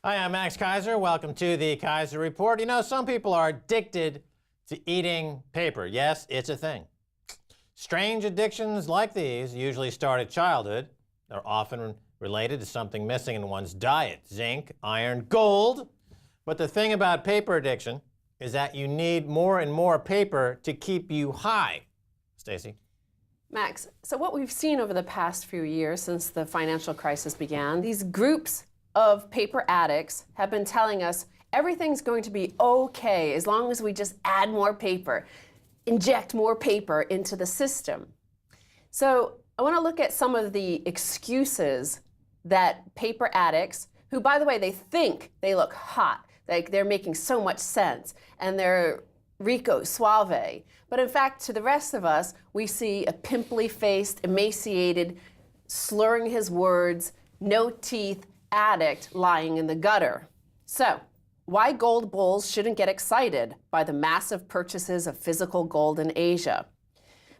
Hi, I'm Max Keiser. Welcome to the Keiser Report. You know, some people are addicted to eating paper. Yes, it's a thing. Strange addictions like these usually start at childhood. They're often related to something missing in one's diet: zinc, iron, gold. But the thing about paper addiction is that you need more and more paper to keep you high. Stacy? Max, so what we've seen over the past few years since the financial crisis began, these groups of paper addicts have been telling us everything's going to be okay as long as we just add more paper, inject more paper into the system. So I want to look at some of the excuses that paper addicts, who, by the way, they think they look hot, like they're making so much sense, and they're rico, suave. But in fact, to the rest of us, we see a pimply-faced, emaciated, slurring his words, no teeth addict lying in the gutter. So, why gold bulls shouldn't get excited by the massive purchases of physical gold in Asia?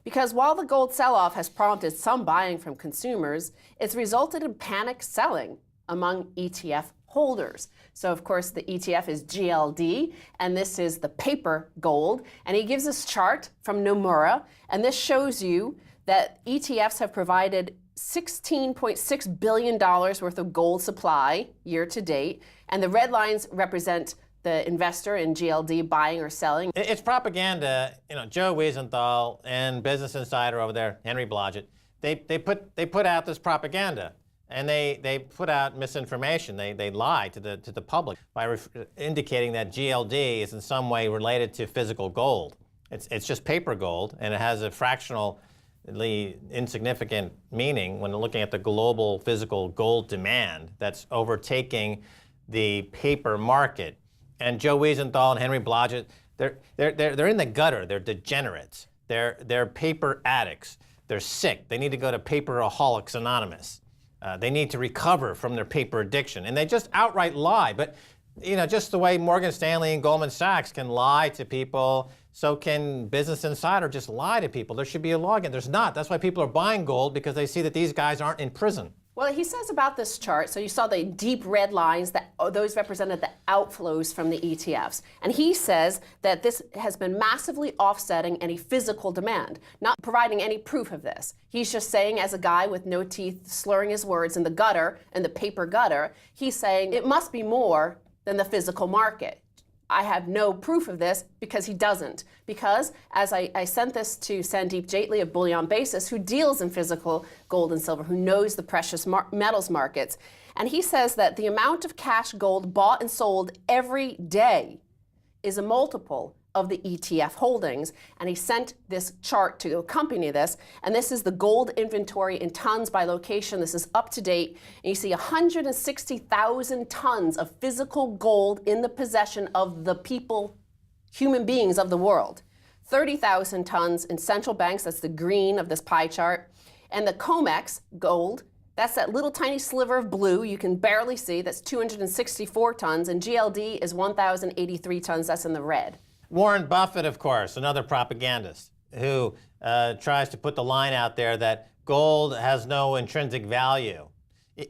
Because while the gold sell-off has prompted some buying from consumers, it's resulted in panic selling among ETF holders. So of course the ETF is GLD, and this is the paper gold. And he gives this chart from Nomura, and this shows you that ETFs have provided $16.6 billion worth of gold supply year to date. And the red lines represent the investor in GLD buying or selling. It's propaganda. You know, Joe Wiesenthal and Business Insider over there, Henry Blodgett, they put out this propaganda. And they put out misinformation. They lie to the public by indicating that GLD is in some way related to physical gold. It's just paper gold, and it has a fractionally insignificant meaning when looking at the global physical gold demand that's overtaking the paper market. And Joe Wiesenthal and Henry Blodgett, they're in the gutter. They're degenerates. They're paper addicts. They're sick. They need to go to Paperaholics Anonymous. They need to recover from their paper addiction. And they just outright lie. But, you know, just the way Morgan Stanley and Goldman Sachs can lie to people, so can Business Insider just lie to people. There should be a law against. There's not. That's why people are buying gold, because they see that these guys aren't in prison. Well, he says about this chart, so you saw the deep red lines, that those represented the outflows from the ETFs. And he says that this has been massively offsetting any physical demand, not providing any proof of this. He's just saying, as a guy with no teeth slurring his words in the gutter, in the paper gutter, he's saying it must be more than the physical market. I have no proof of this, because he doesn't. Because, as I sent this to Sandeep Jaitley of Bullion Basis, who deals in physical gold and silver, who knows the precious metals markets, and he says that the amount of cash gold bought and sold every day is a multiple of the ETF holdings. And he sent this chart to accompany this, and this is the gold inventory in tons by location. This is up to date, and you see 160,000 tons of physical gold in the possession of the people, human beings of the world. 30,000 tons in central banks, that's the green of this pie chart, and the COMEX gold, that's that little tiny sliver of blue you can barely see, that's 264 tons, and GLD is 1,083 tons, that's in the red. Warren Buffett, of course, another propagandist who tries to put the line out there that gold has no intrinsic value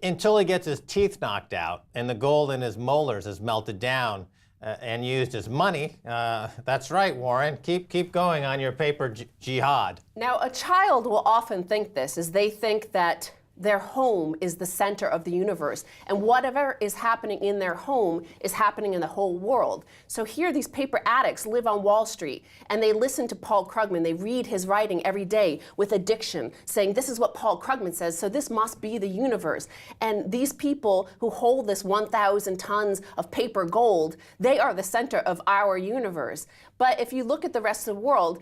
until he gets his teeth knocked out and the gold in his molars is melted down and used as money. That's right, Warren. Keep going on your paper jihad. Now, a child will often think this, is they think that their home is the center of the universe, and whatever is happening in their home is happening in the whole world. So here these paper addicts live on Wall Street, and they listen to Paul Krugman. They read his writing every day with addiction, saying this is what Paul Krugman says, so this must be the universe. And these people who hold this 1,000 tons of paper gold, they are the center of our universe. But if you look at the rest of the world,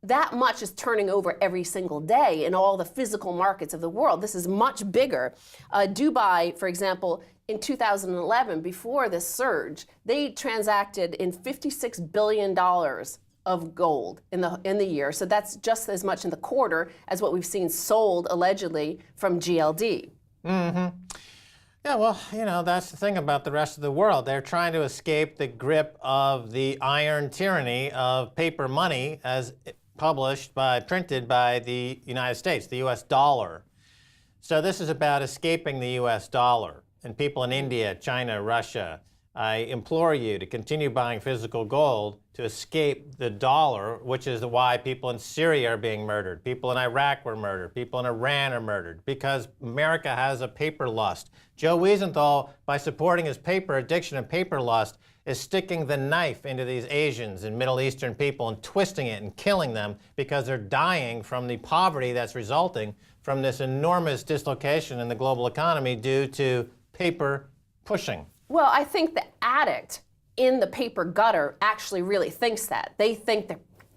that much is turning over every single day in all the physical markets of the world. This is much bigger. Dubai, for example, in 2011, before this surge, they transacted in $56 billion of gold in the year. So that's just as much in the quarter as what we've seen sold, allegedly, from GLD. Mm-hmm. Yeah, well, you know, that's the thing about the rest of the world. They're trying to escape the grip of the iron tyranny of paper money as printed by the United States, the US dollar. So this is about escaping the US dollar. and people in India, China, Russia, I implore you to continue buying physical gold to escape the dollar, which is why people in Syria are being murdered. People in Iraq were murdered. People in Iran are murdered because America has a paper lust. Joe Wiesenthal, by supporting his paper addiction and paper lust, is sticking the knife into these Asians and Middle Eastern people and twisting it and killing them because they're dying from the poverty that's resulting from this enormous dislocation in the global economy due to paper pushing. Well, I think the addict in the paper gutter actually really thinks that. They think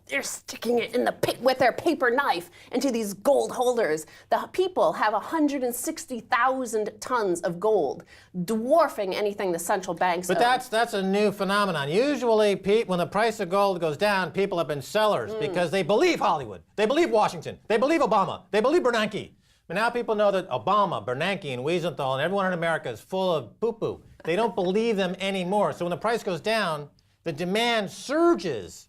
they're sticking it in with their paper knife into these gold holders. The people have 160,000 tons of gold, dwarfing anything the central banks own. But that's a new phenomenon. Usually, when the price of gold goes down, people have been sellers because they believe Hollywood, they believe Washington, they believe Obama, they believe Bernanke. But now people know that Obama, Bernanke, and Wiesenthal, and everyone in America is full of poo-poo. They don't believe them anymore. So when the price goes down, the demand surges.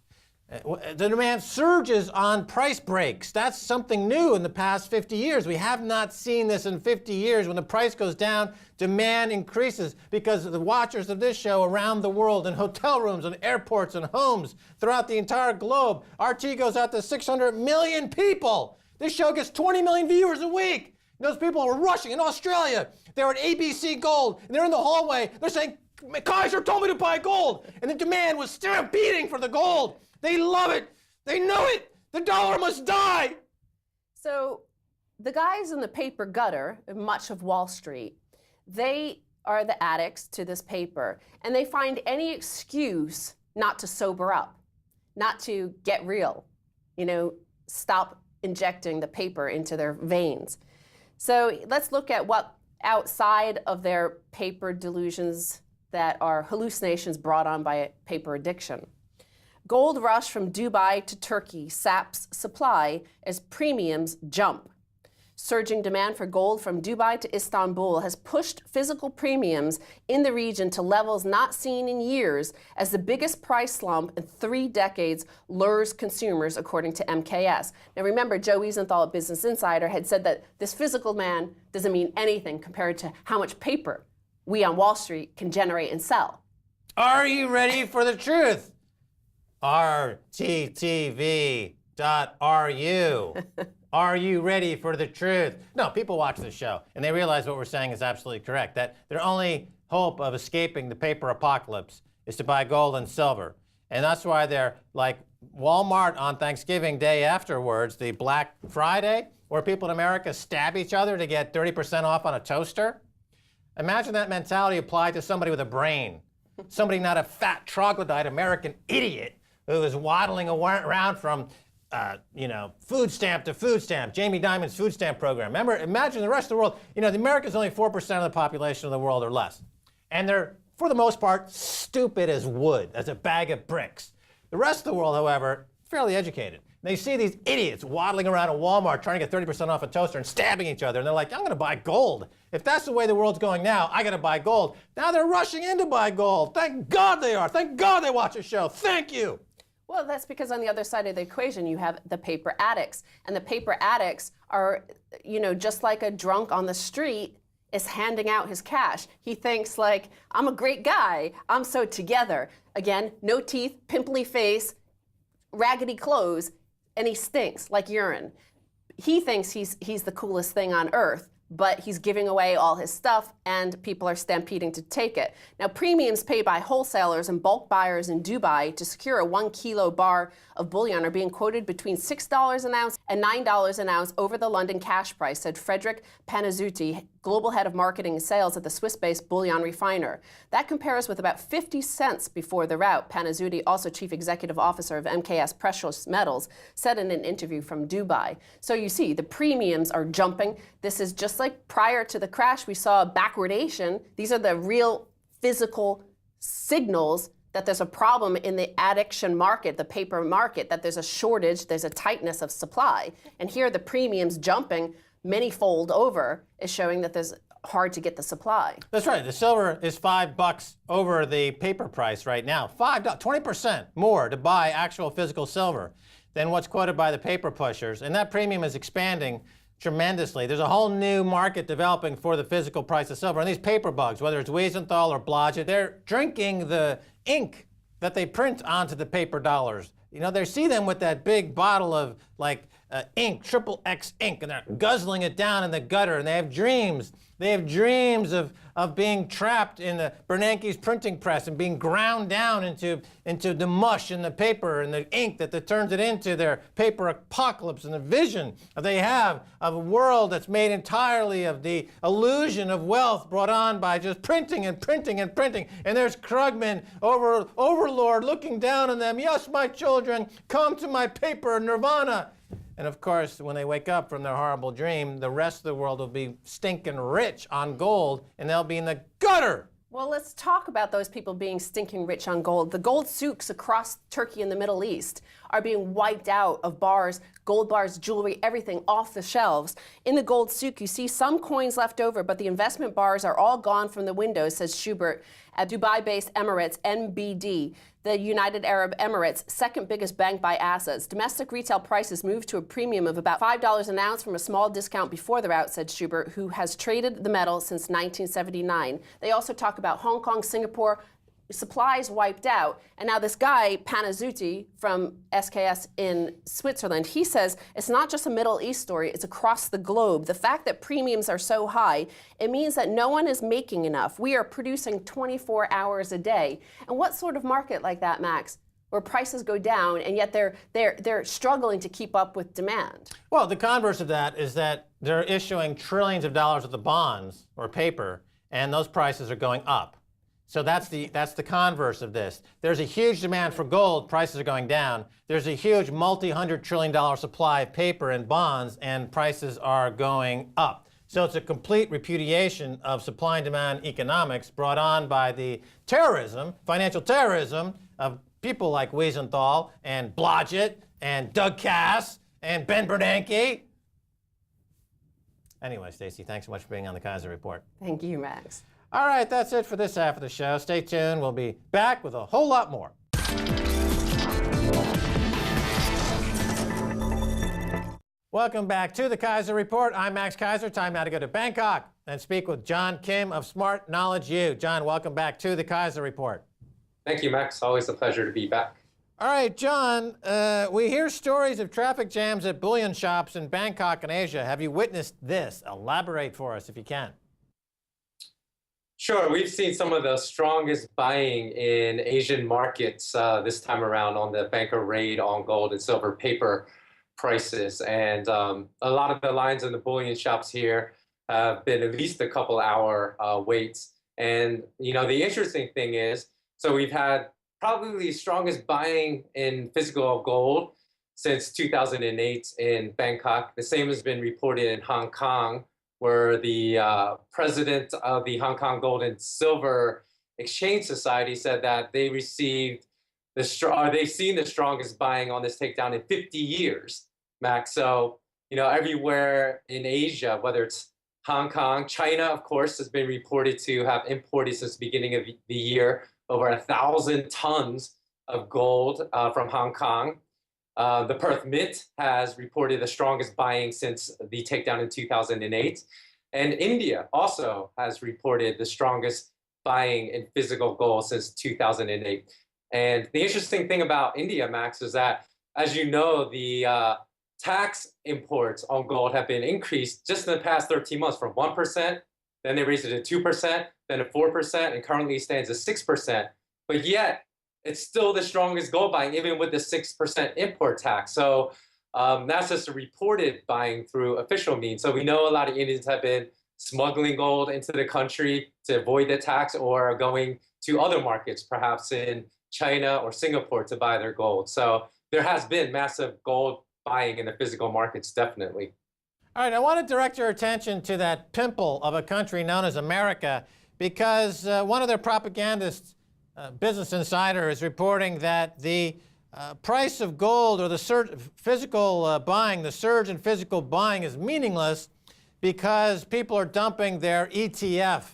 The demand surges on price breaks. That's something new in the past 50 years. We have not seen this in 50 years. When the price goes down, demand increases because the watchers of this show around the world in hotel rooms and airports and homes throughout the entire globe. RT goes out to 600 million people. This show gets 20 million viewers a week. And those people are rushing in Australia. They're at ABC Gold, and they're in the hallway. They're saying, Keiser told me to buy gold. And the demand was stampeding for the gold. They love it. They know it. The dollar must die. So the guys in the paper gutter, much of Wall Street, they are the addicts to this paper. And they find any excuse not to sober up, not to get real, stop injecting the paper into their veins. So let's look at what outside of their paper delusions that are hallucinations brought on by paper addiction. Gold rush from Dubai to Turkey saps supply as premiums jump. Surging demand for gold from Dubai to Istanbul has pushed physical premiums in the region to levels not seen in years as the biggest price slump in 3 decades lures consumers, according to MKS. Now remember, Joe Wiesenthal at Business Insider had said that this physical demand doesn't mean anything compared to how much paper we on Wall Street can generate and sell. Are you ready for the truth? RTTV.RU. Are you ready for the truth? No, people watch this show and they realize what we're saying is absolutely correct, that their only hope of escaping the paper apocalypse is to buy gold and silver. And that's why they're like Walmart on Thanksgiving Day afterwards, the Black Friday, where people in America stab each other to get 30% off on a toaster. Imagine that mentality applied to somebody with a brain, somebody not a fat troglodyte American idiot who is waddling around from food stamp to food stamp, Jamie Dimon's food stamp program. Remember, imagine the rest of the world. The America is only 4% of the population of the world or less. And they're, for the most part, stupid as wood, as a bag of bricks. The rest of the world, however, fairly educated. They see these idiots waddling around at Walmart trying to get 30% off a toaster and stabbing each other. And they're like, I'm going to buy gold. If that's the way the world's going now, I got to buy gold. Now they're rushing in to buy gold. Thank God they are. Thank God they watch a show. Thank you. Well, that's because on the other side of the equation, you have the paper addicts. And the paper addicts are, just like a drunk on the street is handing out his cash. He thinks like, I'm a great guy. I'm so together. Again, no teeth, pimply face, raggedy clothes, and he stinks like urine. He thinks he's the coolest thing on earth, but he's giving away all his stuff and people are stampeding to take it. Now, premiums paid by wholesalers and bulk buyers in Dubai to secure a 1 kilo bar of bullion are being quoted between $6 an ounce and $9 an ounce over the London cash price, said Frederick Panizzuti, global head of marketing and sales at the Swiss-based bullion refiner. That compares with about 50 cents before the rout. Panizzuti, also chief executive officer of MKS Precious Metals, said in an interview from Dubai. So you see, the premiums are jumping. This is just like prior to the crash, we saw a backwardation. These are the real physical signals that there's a problem in the addiction market, the paper market, that there's a shortage, there's a tightness of supply. And here the premiums jumping many-fold over is showing that there's hard to get the supply. That's right. The silver is $5 over the paper price right now. $5, 20% more to buy actual physical silver than what's quoted by the paper pushers. And that premium is expanding tremendously. There's a whole new market developing for the physical price of silver. And these paper bugs, whether it's Wiesenthal or Blodgett, they're drinking the ink that they print onto the paper dollars. You know, they see them with that big bottle of ink, triple X ink, and they're guzzling it down in the gutter, and they have dreams. They have dreams of being trapped in the Bernanke's printing press and being ground down into the mush in the paper and the ink that turns it into their paper apocalypse, and the vision they have of a world that's made entirely of the illusion of wealth brought on by just printing and printing and printing. And there's Krugman, overlord, looking down on them. Yes, my children, come to my paper nirvana. And of course, when they wake up from their horrible dream, the rest of the world will be stinking rich on gold, and they'll be in the gutter. Well, let's talk about those people being stinking rich on gold. The gold souks across Turkey and the Middle East are being wiped out of bars, gold bars, jewelry, everything off the shelves. In the gold souk, you see some coins left over, but the investment bars are all gone from the windows, says Schubert at Dubai-based Emirates NBD, the United Arab Emirates' second biggest bank by assets. Domestic retail prices moved to a premium of about $5 an ounce from a small discount before the rout, said Schubert, who has traded the metal since 1979. They also talk about Hong Kong, Singapore, supplies wiped out. And now this guy, Panizzuti from SKS in Switzerland, he says it's not just a Middle East story, it's across the globe. The fact that premiums are so high, it means that no one is making enough. We are producing 24 hours a day. And what sort of market like that, Max, where prices go down and yet they're struggling to keep up with demand? Well, the converse of that is that they're issuing trillions of dollars worth of bonds or paper, and those prices are going up. So that's the converse of this. There's a huge demand for gold, prices are going down. There's a huge multi-$100 trillion supply of paper and bonds, and prices are going up. So it's a complete repudiation of supply and demand economics brought on by the terrorism, financial terrorism of people like Wiesenthal and Blodgett and Doug Cass and Ben Bernanke. Anyway, Stacy, thanks so much for being on the Keiser Report. Thank you, Max. All right, that's it for this half of the show. Stay tuned. We'll be back with a whole lot more. Welcome back to the Keiser Report. I'm Max Keiser. Time now to go to Bangkok and speak with John Kim of Smart Knowledge U. John, welcome back to the Keiser Report. Thank you, Max. Always a pleasure to be back. All right, John, we hear stories of traffic jams at bullion shops in Bangkok and Asia. Have you witnessed this? Elaborate for us if you can. Sure. We've seen some of the strongest buying in Asian markets this time around on the banker raid on gold and silver paper prices. And a lot of the lines in the bullion shops here have been at least a couple hour waits. And, you know, the interesting thing is, so we've had probably the strongest buying in physical gold since 2008 in Bangkok. The same has been reported in Hong Kong, where the president of the Hong Kong Gold and Silver Exchange Society said that they received they've seen the strongest buying on this takedown in 50 years, Max. So, you know, everywhere in Asia, whether it's Hong Kong, China, of course, has been reported to have imported since the beginning of the year over 1,000 tons of gold from Hong Kong. The Perth Mint has reported the strongest buying since the takedown in 2008. And India also has reported the strongest buying in physical gold since 2008. And the interesting thing about India, Max, is that, as you know, the tax imports on gold have been increased just in the past 13 months from 1%, then they raised it to 2%, then to 4%, and currently stands at 6%. But yet, it's still the strongest gold buying, even with the 6% import tax. So that's just a reported buying through official means. So we know a lot of Indians have been smuggling gold into the country to avoid the tax, or going to other markets, perhaps in China or Singapore, to buy their gold. So there has been massive gold buying in the physical markets, definitely. All right, I want to direct your attention to that pimple of a country known as America, because one of their propagandists, Business Insider, is reporting that the price of gold, or the physical buying, the surge in physical buying, is meaningless because people are dumping their ETF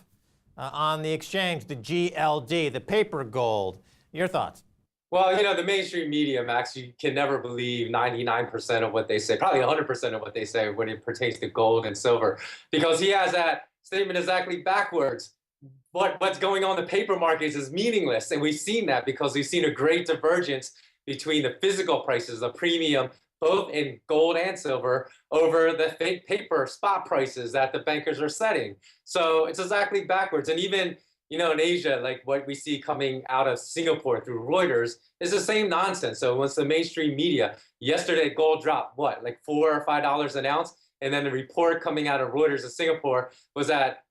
on the exchange, the GLD, the paper gold. Your thoughts? Well, you know, the mainstream media, Max, you can never believe 99% of what they say, probably 100% of what they say when it pertains to gold and silver, because he has that statement exactly backwards. What's going on in the paper markets is meaningless. And we've seen that because we've seen a great divergence between the physical prices, the premium, both in gold and silver, over the fake paper spot prices that the bankers are setting. So it's exactly backwards. And even, you know, in Asia, like what we see coming out of Singapore through Reuters is the same nonsense. So once the mainstream media, yesterday gold dropped, what, like $4 or $5 an ounce? And then the report coming out of Reuters in Singapore was that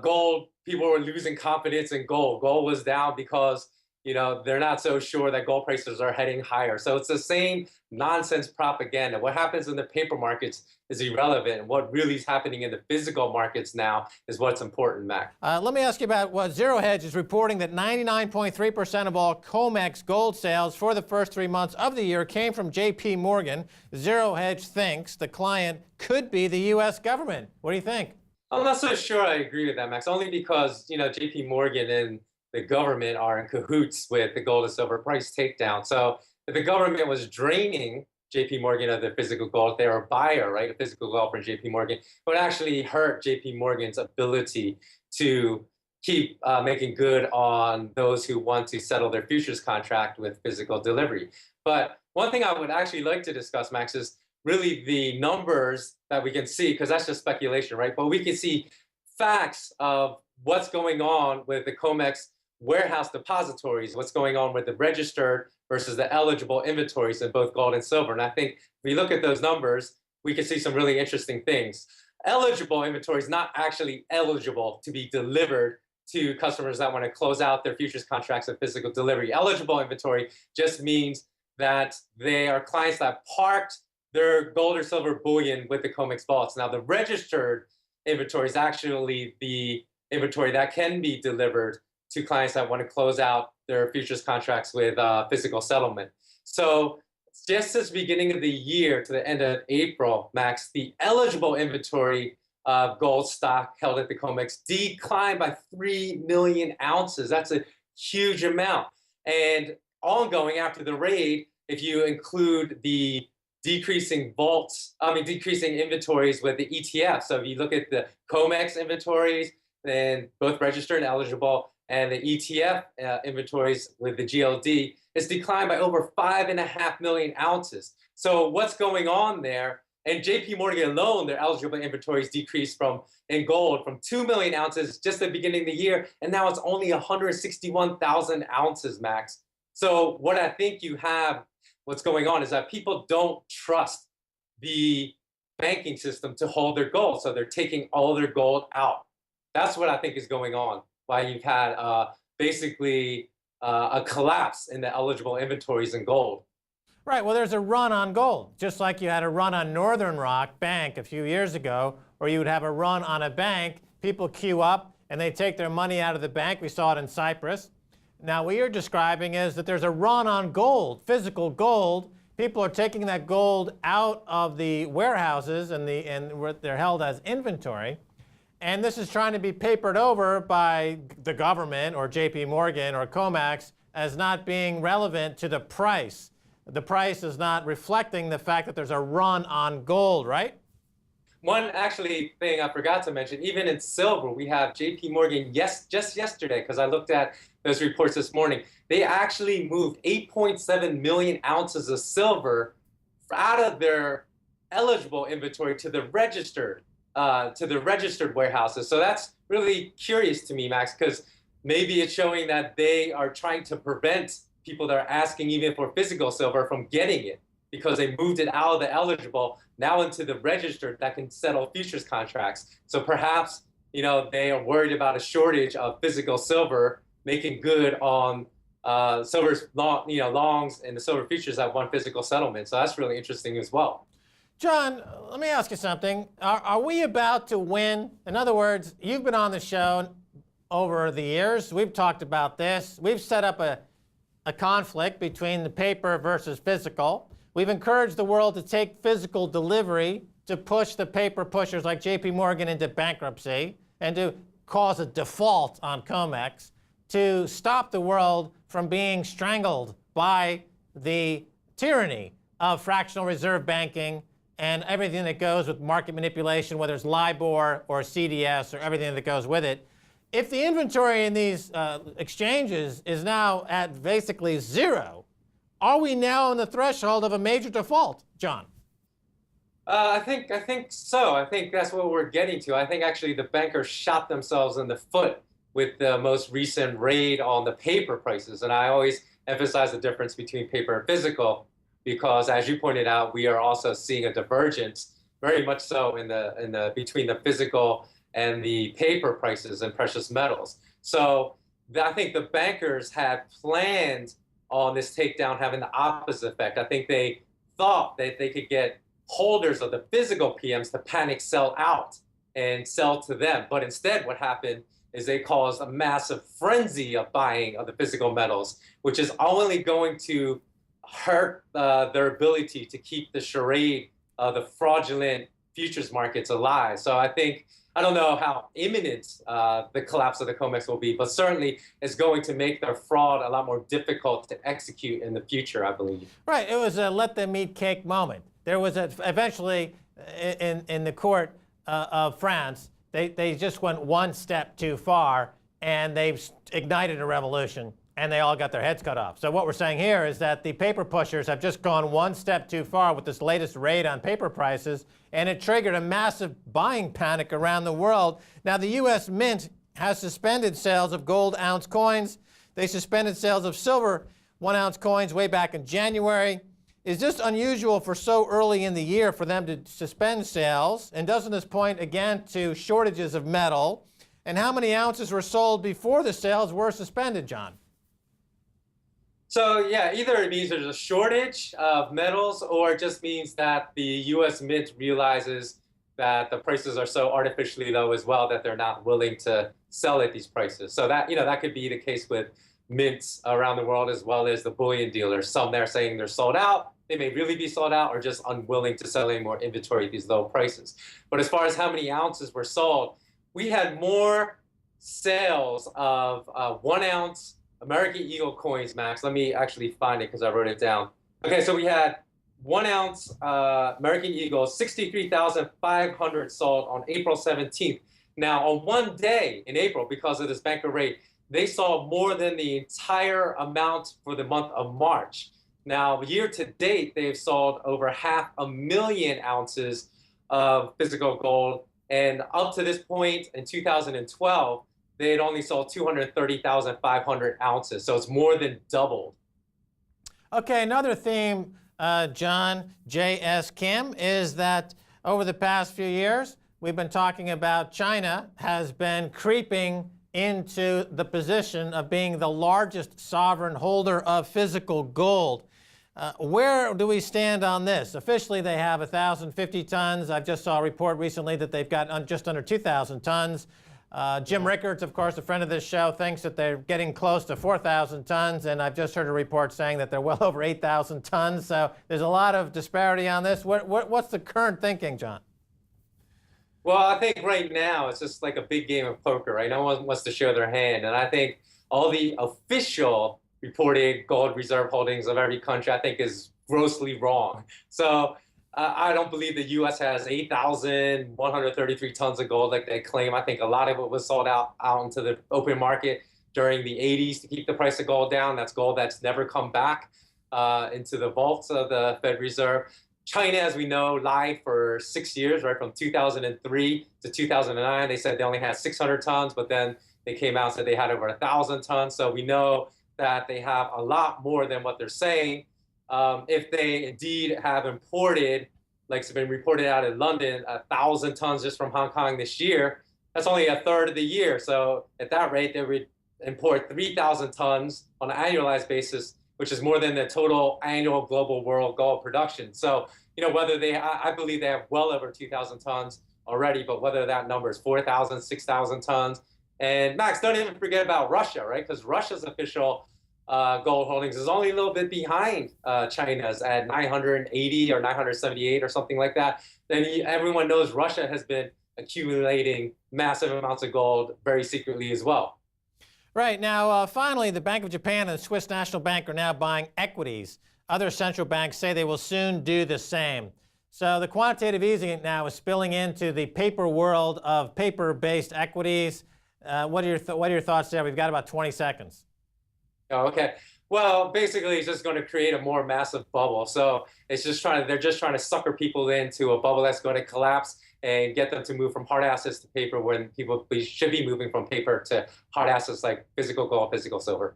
gold, people were losing confidence in gold. Gold was down because, you know, they're not so sure that gold prices are heading higher. So it's the same nonsense propaganda. What happens in the paper markets is irrelevant. What really is happening in the physical markets now is what's important, Mac. Let me ask you about what Zero Hedge is reporting, that 99.3% of all COMEX gold sales for the first 3 months of the year came from JP Morgan. Zero Hedge thinks the client could be the U.S. government. What do you think? I'm not so sure I agree with that, Max, only because, you know, JP Morgan and the government are in cahoots with the gold and silver price takedown. So if the government was draining JP Morgan of their physical gold, they are a buyer, right, of physical gold from JP Morgan, it would actually hurt JP Morgan's ability to keep making good on those who want to settle their futures contract with physical delivery. But one thing I would actually like to discuss, Max, is really the numbers that we can see, because that's just speculation, right? But we can see facts of what's going on with the COMEX warehouse depositories, what's going on with the registered versus the eligible inventories in both gold and silver. And I think if we look at those numbers, we can see some really interesting things. Eligible inventory is not actually eligible to be delivered to customers that want to close out their futures contracts of physical delivery. Eligible inventory just means that they are clients that parked their gold or silver bullion with the COMEX vaults. Now, the registered inventory is actually the inventory that can be delivered to clients that want to close out their futures contracts with physical settlement. So just since the beginning of the year to the end of April, Max, the eligible inventory of gold stock held at the COMEX declined by 3 million ounces. That's a huge amount. And ongoing after the raid, if you include the decreasing inventories with the ETF. So if you look at the COMEX inventories, then both registered and eligible, and the ETF inventories with the GLD, it's declined by over 5.5 million ounces. So what's going on there? And JP Morgan alone, their eligible inventories decreased in gold from 2 million ounces just at the beginning of the year, and now it's only 161,000 ounces, Max. So what I think you have, what's going on is that people don't trust the banking system to hold their gold, so they're taking all their gold out. That's what I think is going on, why you've had basically a collapse in the eligible inventories in gold. Right, well, there's a run on gold, just like you had a run on Northern Rock Bank a few years ago, or you would have a run on a bank, people queue up and they take their money out of the bank. We saw it in Cyprus. Now, what you're describing is that there's a run on gold, physical gold. People are taking that gold out of the warehouses and they're held as inventory. And this is trying to be papered over by the government or JP Morgan or COMEX as not being relevant to the price. The price is not reflecting the fact that there's a run on gold, right? One actually thing I forgot to mention, even in silver, we have JP Morgan, just yesterday, because I looked at those reports this morning, they actually moved 8.7 million ounces of silver out of their eligible inventory to the registered warehouses. So that's really curious to me, Max, because maybe it's showing that they are trying to prevent people that are asking even for physical silver from getting it, because they moved it out of the eligible now into the registered that can settle futures contracts. So perhaps, you know, they are worried about a shortage of physical silver, making good on silver's longs and the silver futures that want physical settlement. So that's really interesting as well. John, let me ask you something. Are we about to win? In other words, you've been on the show over the years. We've talked about this. We've set up a conflict between the paper versus physical. We've encouraged the world to take physical delivery to push the paper pushers like JP Morgan into bankruptcy and to cause a default on COMEX, to stop the world from being strangled by the tyranny of fractional reserve banking and everything that goes with market manipulation, whether it's LIBOR or CDS or everything that goes with it. If the inventory in these exchanges is now at basically zero, are we now on the threshold of a major default, John? I think so. I think that's what we're getting to. I think actually the bankers shot themselves in the foot with the most recent raid on the paper prices. And I always emphasize the difference between paper and physical, because as you pointed out, we are also seeing a divergence, very much so in the between the physical and the paper prices and precious metals. So I think the bankers had planned on this takedown having the opposite effect. I think they thought that they could get holders of the physical PMs to panic sell out and sell to them. But instead, what happened is they caused a massive frenzy of buying of the physical metals, which is only going to hurt their ability to keep the charade of the fraudulent futures markets alive. So I don't know how imminent the collapse of the COMEX will be, but certainly it's going to make their fraud a lot more difficult to execute in the future, I believe. Right. It was a let them eat cake moment. There was eventually in the court of France, they just went one step too far, and they've ignited a revolution, and they all got their heads cut off. So what we're saying here is that the paper pushers have just gone one step too far with this latest raid on paper prices, and it triggered a massive buying panic around the world. Now, the U.S. Mint has suspended sales of gold ounce coins. They suspended sales of silver 1 ounce coins way back in January. Is this unusual for so early in the year for them to suspend sales? And doesn't this point again to shortages of metal? And how many ounces were sold before the sales were suspended, John? So yeah, either it means there's a shortage of metals, or it just means that the U.S. Mint realizes that the prices are so artificially low as well that they're not willing to sell at these prices. So that, that could be the case with mints around the world, as well as the bullion dealers. Some they're saying they're sold out, they may really be sold out, or just unwilling to sell any more inventory at these low prices. But as far as how many ounces were sold, we had more sales of 1 ounce American Eagle coins, Max. Let me actually find it because I wrote it down. Okay, so we had 1 ounce American Eagle, 63,500 sold on April 17th. Now, on one day in April, because of this banker rate, they saw more than the entire amount for the month of March. Now, year to date, they've sold over 500,000 ounces of physical gold. And up to this point in 2012, they had only sold 230,500 ounces. So it's more than doubled. Okay, another theme, John J.S. Kim, is that over the past few years, we've been talking about China has been creeping into the position of being the largest sovereign holder of physical gold. Where do we stand on this? Officially, they have 1,050 tons. I just saw a report recently that they've got just under 2,000 tons. Jim Rickards, of course, a friend of this show, thinks that they're getting close to 4,000 tons, and I've just heard a report saying that they're well over 8,000 tons. So there's a lot of disparity on this. What's the current thinking, John? Well, I think right now it's just like a big game of poker, right? No one wants to show their hand. And I think all the official reported gold reserve holdings of every country, I think, is grossly wrong. So I don't believe the U.S. has 8,133 tons of gold like they claim. I think a lot of it was sold out into the open market during the 80s to keep the price of gold down. That's gold that's never come back into the vaults of the Fed Reserve. China, as we know, lied for 6 years, right, from 2003 to 2009. They said they only had 600 tons, but then they came out and said they had over 1,000 tons. So we know that they have a lot more than what they're saying. If they indeed have imported, like it's been reported out in London, 1,000 tons just from Hong Kong this year, that's only a third of the year. So at that rate, they would import 3,000 tons on an annualized basis, which is more than the total annual global world gold production. So, whether I believe they have well over 2,000 tons already, but whether that number is 4,000, 6,000 tons. And Max, don't even forget about Russia, right? Because Russia's official gold holdings is only a little bit behind China's at 980 or 978 or something like that. Then everyone knows Russia has been accumulating massive amounts of gold very secretly as well. Right. Now, finally, the Bank of Japan and the Swiss National Bank are now buying equities. Other central banks say they will soon do the same. So the quantitative easing now is spilling into the paper world of paper-based equities. What are your thoughts there? We've got about 20 seconds. Oh, okay. Well, basically, it's just going to create a more massive bubble. So it's just they're just trying to sucker people into a bubble that's going to collapse and get them to move from hard assets to paper when we should be moving from paper to hard assets like physical gold, physical silver.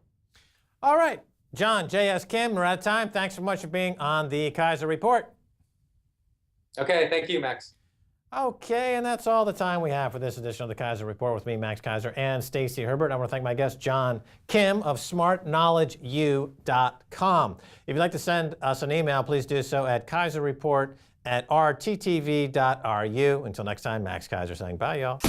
All right. John, J.S. Kim, we're out of time. Thanks so much for being on the Keiser Report. Okay, thank you, Max. Okay, and that's all the time we have for this edition of the Keiser Report with me, Max Keiser, and Stacy Herbert. I want to thank my guest, John Kim of smartknowledgeu.com. If you'd like to send us an email, please do so at keiserreport@rttv.ru. Until next time, Max Keiser saying bye, y'all.